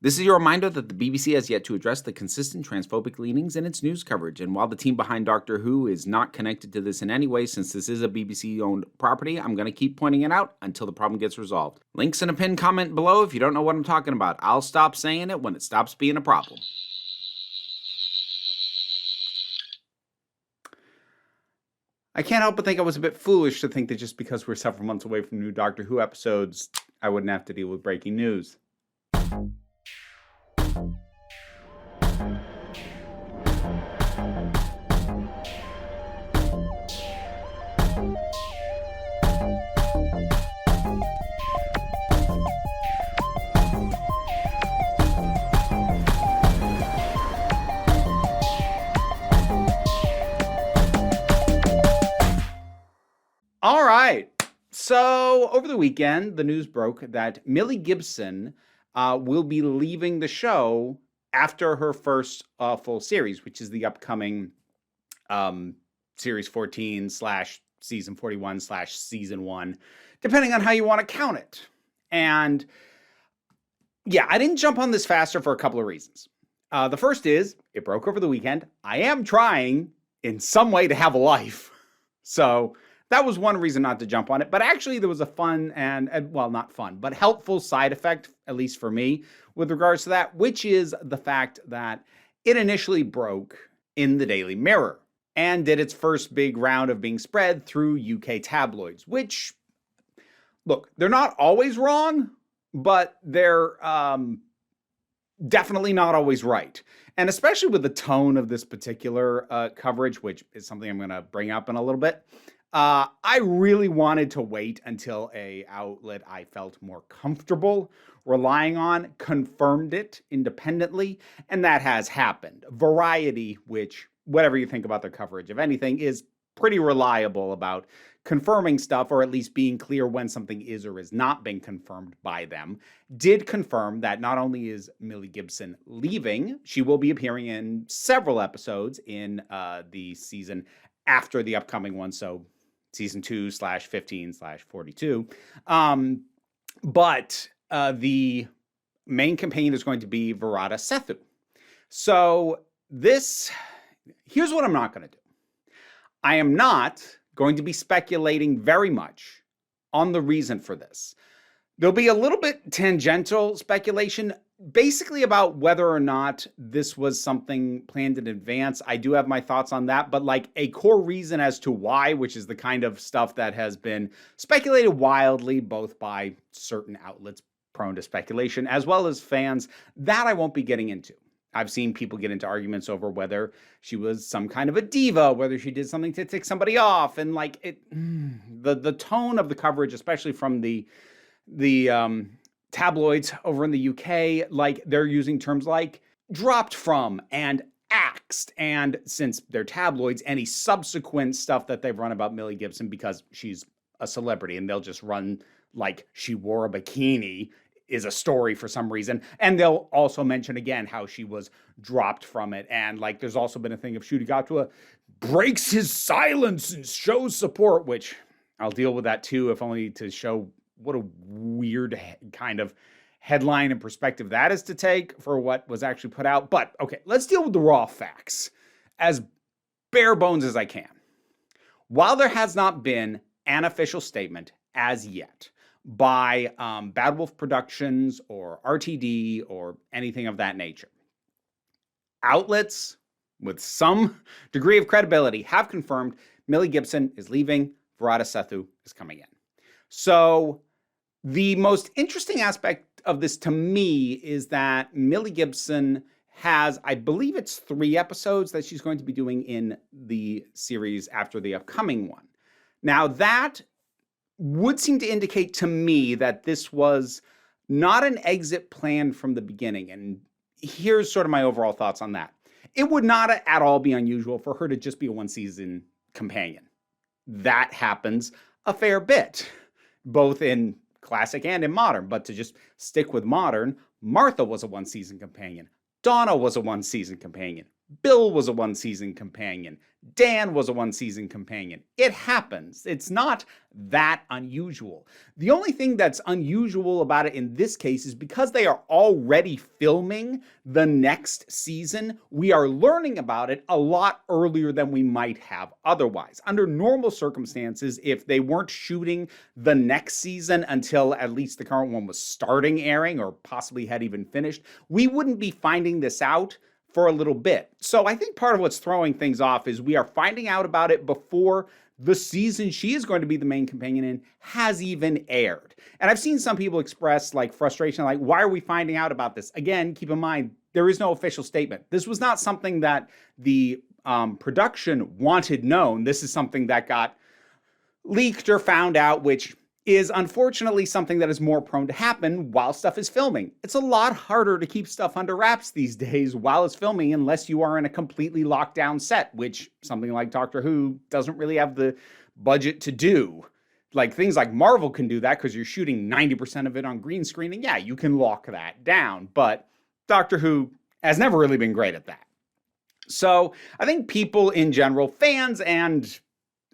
This is your reminder that the BBC has yet to address the consistent transphobic leanings in its news coverage, and while the team behind Doctor Who is not connected to this in any way since this is a BBC-owned property, I'm going to keep pointing it out until the problem gets resolved. Links in a pinned comment below if you don't know what I'm talking about. I'll stop saying it when it stops being a problem. I can't help but think I was a bit foolish to think that just because we're several months away from new Doctor Who episodes, I wouldn't have to deal with breaking news. All right. So over the weekend, the news broke that Millie Gibson will be leaving the show after her first full series, which is the upcoming series 14 / season 41 / season 1, depending on how you want to count it. And yeah, I didn't jump on this faster for a couple of reasons. The first is it broke over the weekend. I am trying in some way to have a life. So that was one reason not to jump on it. But actually, there was a fun and, well, not fun, but helpful side effect, at least for me, with regards to that, which is the fact that it initially broke in the Daily Mirror and did its first big round of being spread through UK tabloids, which, look, they're not always wrong, but they're definitely not always right. And especially with the tone of this particular coverage, which is something I'm going to bring up in a little bit. I really wanted to wait until a outlet I felt more comfortable relying on confirmed it independently, and that has happened. Variety, which, whatever you think about their coverage of anything, is pretty reliable about confirming stuff, or at least being clear when something is or is not being confirmed by them, did confirm that not only is Millie Gibson leaving, she will be appearing in several episodes in the season after the upcoming one, so season 2 / 15 / 42. But the main companion is going to be Virata Sethu. So here's what I'm not going to do. I am not going to be speculating very much on the reason for this. There'll be a little bit tangential speculation, basically about whether or not this was something planned in advance. I do have my thoughts on that, but like a core reason as to why, which is the kind of stuff that has been speculated wildly, both by certain outlets prone to speculation, as well as fans, that I won't be getting into. I've seen people get into arguments over whether she was some kind of a diva, whether she did something to tick somebody off, and like the tone of the coverage, especially from the tabloids over in the UK, like they're using terms like dropped from and axed, and since they're tabloids, any subsequent stuff that they've run about Millie Gibson because she's a celebrity, and they'll just run like she wore a bikini is a story for some reason, and they'll also mention again how she was dropped from it, and like there's also been a thing of Shudigatua breaks his silence and shows support, which I'll deal with that too, if only to show what a weird kind of headline and perspective that is to take for what was actually put out. But okay, let's deal with the raw facts as bare bones as I can. While there has not been an official statement as yet by Bad Wolf Productions or RTD or anything of that nature, outlets with some degree of credibility have confirmed Millie Gibson is leaving, Virata Sethu is coming in. So the most interesting aspect of this to me is that Millie Gibson has, I believe it's 3 episodes that she's going to be doing in the series after the upcoming one. Now that would seem to indicate to me that this was not an exit plan from the beginning. And here's sort of my overall thoughts on that. It would not at all be unusual for her to just be a 1-season companion. That happens a fair bit, both in classic and in modern. But to just stick with modern, Martha was a 1-season companion. Donna was a 1-season companion. Bill was a one-season companion. Dan was a one-season companion. It happens. It's not that unusual. The only thing that's unusual about it in this case is because they are already filming the next season, we are learning about it a lot earlier than we might have otherwise. Under normal circumstances, if they weren't shooting the next season until at least the current one was starting airing or possibly had even finished, we wouldn't be finding this out for a little bit. So I think part of what's throwing things off is we are finding out about it before the season she is going to be the main companion in has even aired. And I've seen some people express like frustration, like, why are we finding out about this? Again, keep in mind, there is no official statement. This was not something that the production wanted known. This is something that got leaked or found out, which is unfortunately something that is more prone to happen while stuff is filming. It's a lot harder to keep stuff under wraps these days while it's filming unless you are in a completely locked down set, which something like Doctor Who doesn't really have the budget to do. Like things like Marvel can do that because you're shooting 90% of it on green screen, and yeah, you can lock that down, but Doctor Who has never really been great at that. So I think people in general, fans and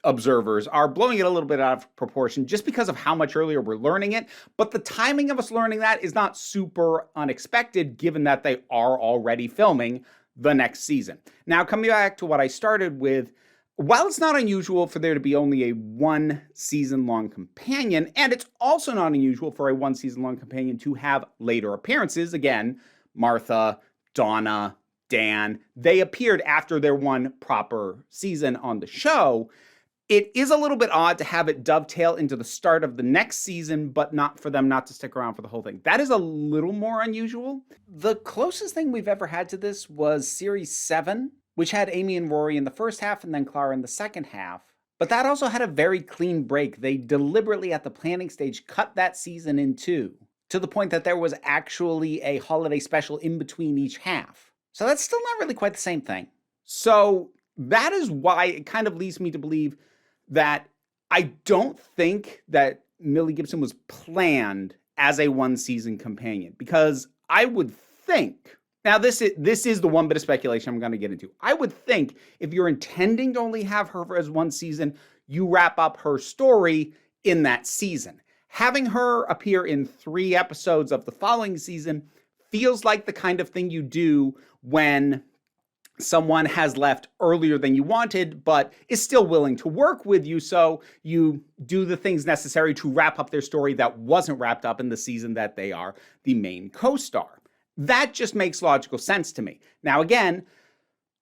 observers, are blowing it a little bit out of proportion just because of how much earlier we're learning it. But the timing of us learning that is not super unexpected given that they are already filming the next season. Now, coming back to what I started with, while it's not unusual for there to be only a one season long companion, and it's also not unusual for a one season long companion to have later appearances, again, Martha, Donna, Dan, they appeared after their one proper season on the show. It is a little bit odd to have it dovetail into the start of the next season, but not for them not to stick around for the whole thing. That is a little more unusual. The closest thing we've ever had to this was Series 7, which had Amy and Rory in the first half and then Clara in the second half. But that also had a very clean break. They deliberately, at the planning stage, cut that season in two, to the point that there was actually a holiday special in between each half. So that's still not really quite the same thing. So that is why it kind of leads me to believe that I don't think that Millie Gibson was planned as a one-season companion, because I would think, now this is the one bit of speculation I'm going to get into. I would think if you're intending to only have her as one season, you wrap up her story in that season. Having her appear in 3 episodes of the following season feels like the kind of thing you do when someone has left earlier than you wanted, but is still willing to work with you, so you do the things necessary to wrap up their story that wasn't wrapped up in the season that they are the main co-star. That just makes logical sense to me. Now, again,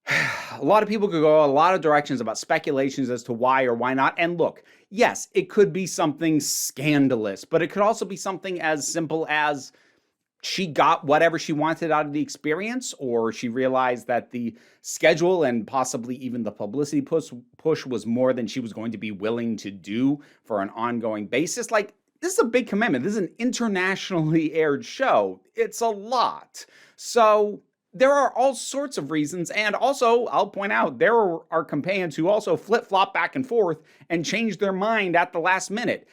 a lot of people could go a lot of directions about speculations as to why or why not. And look, yes, it could be something scandalous, but it could also be something as simple as she got whatever she wanted out of the experience, or she realized that the schedule and possibly even the publicity push was more than she was going to be willing to do for an ongoing basis. Like, this is a big commitment. This is an internationally aired show. It's a lot. So there are all sorts of reasons. And also, I'll point out, there are companions who also flip-flop back and forth and change their mind at the last minute.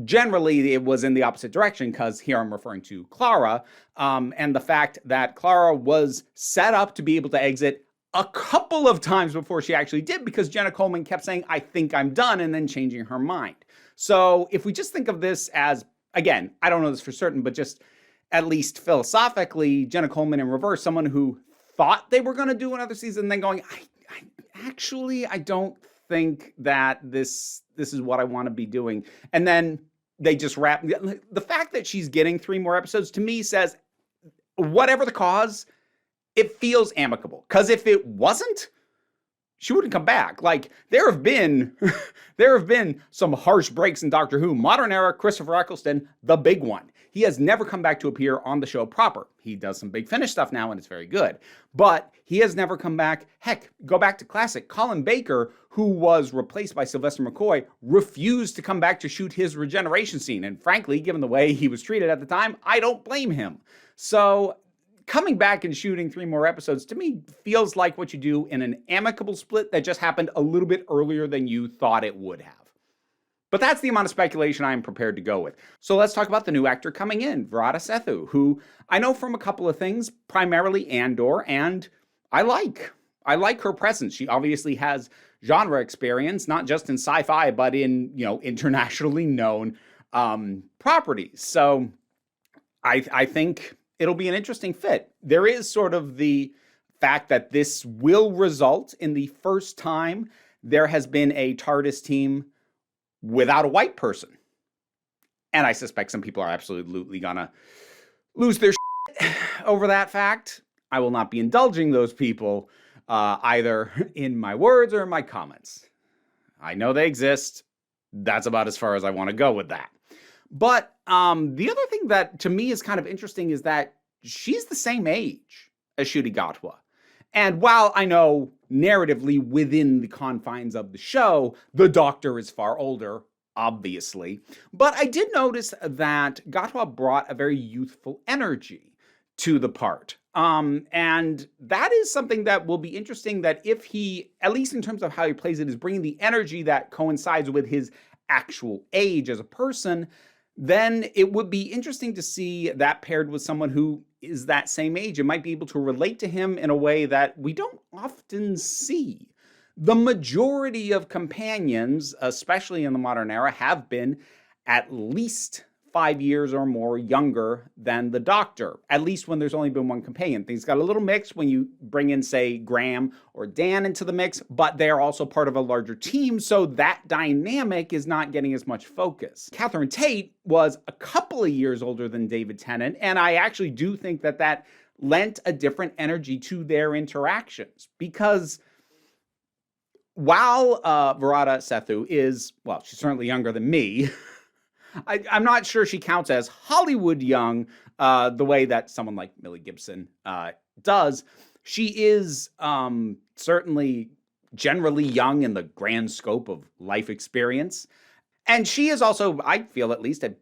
Generally, it was in the opposite direction, because here I'm referring to Clara, and the fact that Clara was set up to be able to exit a couple of times before she actually did, because Jenna Coleman kept saying, I think I'm done, and then changing her mind. So if we just think of this as, again, I don't know this for certain, but just at least philosophically, Jenna Coleman in reverse, someone who thought they were going to do another season, then going, I don't think that this is what I want to be doing. And then they just wrap. The fact that she's getting 3 more episodes to me says, whatever the cause, it feels amicable. Because if it wasn't, she wouldn't come back. Like, there have been some harsh breaks in Doctor Who. Modern era, Christopher Eccleston, the big one. He has never come back to appear on the show proper. He does some Big Finish stuff now, and it's very good. But he has never come back. Heck, go back to classic. Colin Baker, who was replaced by Sylvester McCoy, refused to come back to shoot his regeneration scene. And frankly, given the way he was treated at the time, I don't blame him. So coming back and shooting 3 more episodes, to me, feels like what you do in an amicable split that just happened a little bit earlier than you thought it would have. But that's the amount of speculation I am prepared to go with. So let's talk about the new actor coming in, Virata Sethu, who I know from a couple of things, primarily Andor, and I like. I like her presence. She obviously has genre experience, not just in sci-fi, but in, internationally known properties. So I think it'll be an interesting fit. There is sort of the fact that this will result in the first time there has been a TARDIS team without a white person. And I suspect some people are absolutely gonna lose their shit over that fact. I will not be indulging those people either in my words or in my comments. I know they exist. That's about as far as I want to go with that. But the other thing that to me is kind of interesting is that she's the same age as Ncuti Gatwa. And while I know narratively within the confines of the show, the Doctor is far older, obviously. But I did notice that Gatwa brought a very youthful energy to the part. And that is something that will be interesting, that if he, at least in terms of how he plays it, is bringing the energy that coincides with his actual age as a person, then it would be interesting to see that paired with someone who is that same age and might be able to relate to him in a way that we don't often see. The majority of companions, especially in the modern era, have been at least 5 years or more younger than the Doctor, at least when there's only been one companion. Things got a little mixed when you bring in, say, Graham or Dan into the mix, but they're also part of a larger team, so that dynamic is not getting as much focus. Catherine Tate was a couple of years older than David Tennant, and I actually do think that that lent a different energy to their interactions, because while Varada Sethu is, well, she's certainly younger than me, I'm not sure she counts as Hollywood young the way that someone like Millie Gibson does. She is certainly generally young in the grand scope of life experience. And she is also, I feel at least, a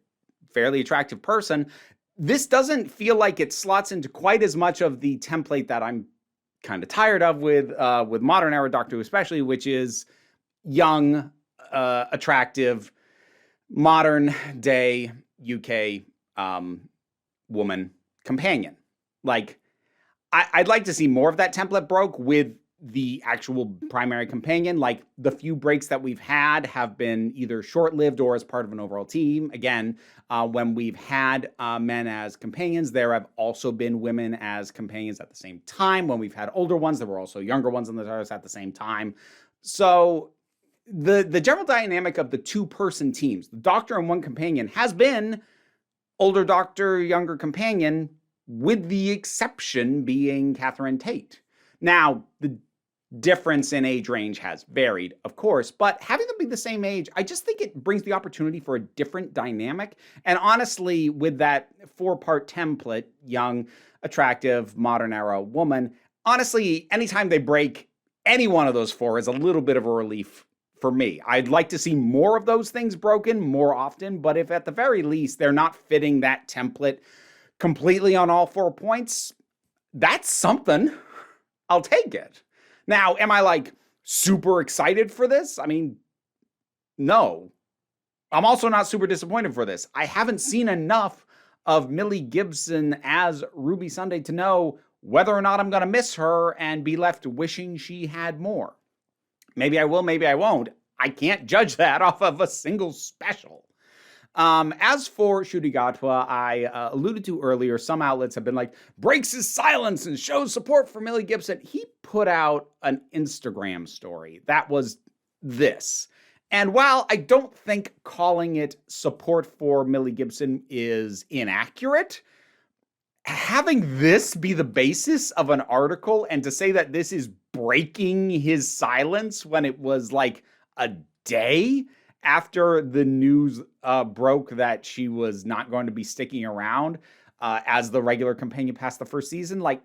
fairly attractive person. This doesn't feel like it slots into quite as much of the template that I'm kind of tired of with modern era Doctor Who especially, which is young, attractive, modern day UK woman companion. Like, I'd like to see more of that template broke with the actual primary companion. Like, the few breaks that we've had have been either short-lived or as part of an overall team. Again, when we've had men as companions, there have also been women as companions at the same time. When we've had older ones, there were also younger ones in the TARDIS at the same time. So the general dynamic of the two-person teams, the Doctor and one companion, has been older Doctor, younger companion, with the exception being Catherine Tate. Now, the difference in age range has varied, of course, but having them be the same age, I just think it brings the opportunity for a different dynamic. And honestly, with that 4-part template, young, attractive, modern era woman, honestly, anytime they break any one of those 4 is a little bit of a relief for me. I'd like to see more of those things broken more often, but if at the very least they're not fitting that template completely on all 4 points, that's something. I'll take it. Now, am I like super excited for this? I mean, no. I'm also not super disappointed for this. I haven't seen enough of Millie Gibson as Ruby Sunday to know whether or not I'm going to miss her and be left wishing she had more. Maybe I will, maybe I won't. I can't judge that off of a single special. As for Ncuti Gatwa, I alluded to earlier, some outlets have been like, breaks his silence and shows support for Millie Gibson. He put out an Instagram story that was this. And while I don't think calling it support for Millie Gibson is inaccurate, having this be the basis of an article and to say that this is breaking his silence when it was like a day after the news broke that she was not going to be sticking around as the regular companion past the first season, like,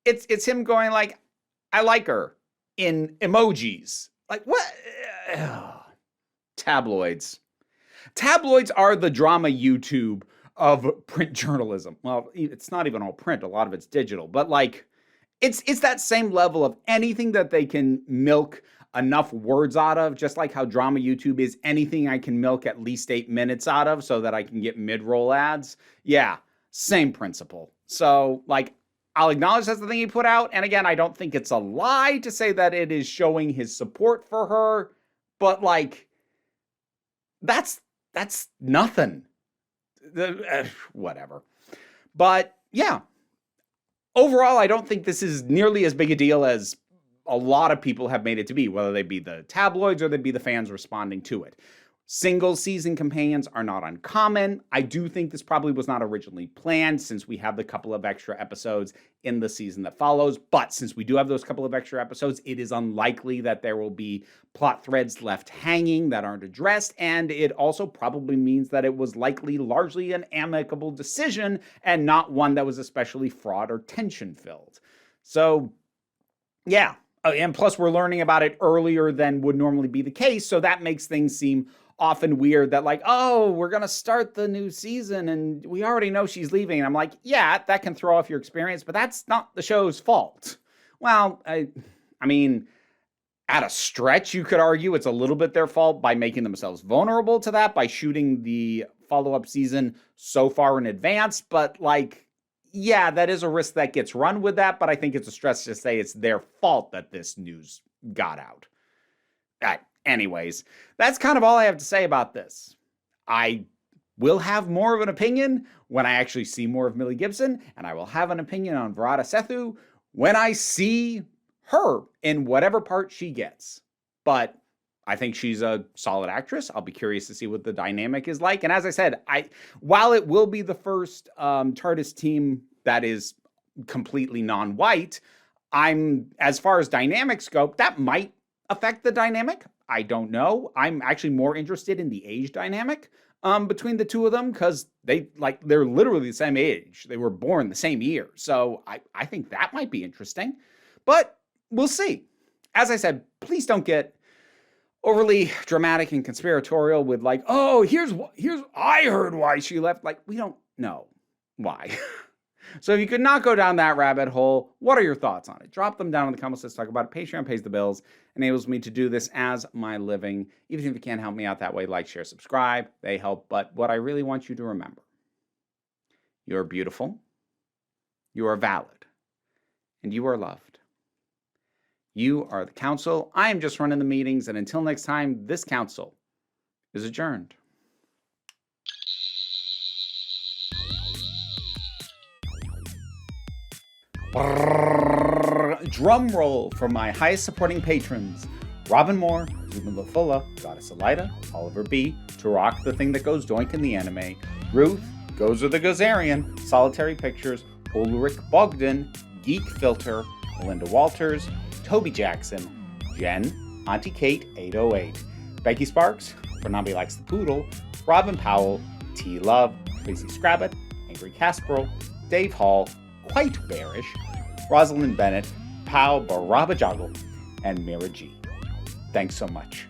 it's him going like, I like her in emojis. Like, what? Tabloids. Tabloids are the drama YouTube of print journalism. Well, it's not even all print. A lot of it's digital. But like, it's that same level of anything that they can milk enough words out of, just like how drama YouTube is anything I can milk at least 8 minutes out of so that I can get mid-roll ads. Yeah, same principle. So, like, I'll acknowledge that's the thing he put out. And again, I don't think it's a lie to say that it is showing his support for her. But like, that's nothing. Whatever. But yeah, overall, I don't think this is nearly as big a deal as a lot of people have made it to be, whether they be the tabloids or they be the fans responding to it. Single season companions are not uncommon. I do think this probably was not originally planned since we have the couple of extra episodes in the season that follows. But since we do have those couple of extra episodes, it is unlikely that there will be plot threads left hanging that aren't addressed. And it also probably means that it was likely largely an amicable decision and not one that was especially fraught or tension filled. So, yeah. And plus, we're learning about it earlier than would normally be the case. So that makes things seem often weird that like, oh, we're going to start the new season and we already know she's leaving. And I'm like, yeah, that can throw off your experience, but that's not the show's fault. Well, I mean, at a stretch, you could argue it's a little bit their fault by making themselves vulnerable to that, by shooting the follow-up season so far in advance. But like, yeah, that is a risk that gets run with that. But I think it's a stretch to say it's their fault that this news got out. Anyways, that's kind of all I have to say about this. I will have more of an opinion when I actually see more of Millie Gibson, and I will have an opinion on Varada Sethu when I see her in whatever part she gets. But I think she's a solid actress. I'll be curious to see what the dynamic is like. And as I said, while it will be the first TARDIS team that is completely non-white, as far as dynamics go, that might affect the dynamic. I don't know. I'm actually more interested in the age dynamic between the two of them because they're literally the same age. They were born the same year. So I think that might be interesting. But we'll see. As I said, please don't get overly dramatic and conspiratorial with like, oh, here's I heard why she left. Like, we don't know why. So if you could not go down that rabbit hole, what are your thoughts on it? Drop them down in the comments. Let's talk about it. Patreon pays the bills, enables me to do this as my living. Even if you can't help me out that way, like, share, subscribe. They help. But what I really want you to remember, you're beautiful, you are valid, and you are loved. You are the council. I am just running the meetings. And until next time, this council is adjourned. Drum roll for my highest supporting patrons: Robin Moore, Ruben Lafula, Goddess Elida, Oliver B, Turok the Thing That Goes Doink in the Anime, Ruth, Gozer the Gozerian, Solitary Pictures, Ulrich Bogdan, Geek Filter, Melinda Walters, Toby Jackson, Jen, Auntie Kate 808, Becky Sparks, Fernambi Likes the Poodle, Robin Powell, T Love, Tracy Scrabbit, Angry Casperl, Dave Hall, Quite Bearish, Rosalind Bennett, Pau Barabajoggle, and Mira G. Thanks so much.